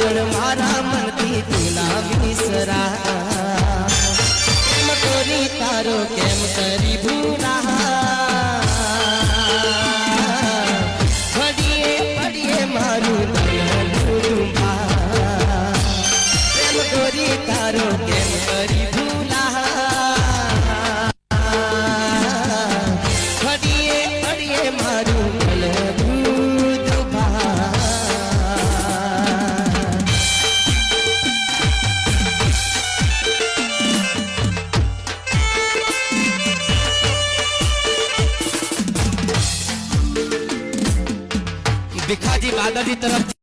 काजळ मारा मनती तुला विसरा केम करी तारो केम करी भूला घड़िए पड़िए मारू दूंबा प्रेम करी तारो केम करी भूला घड़िए पड़िए मारू भिखाजी बादल की तरफ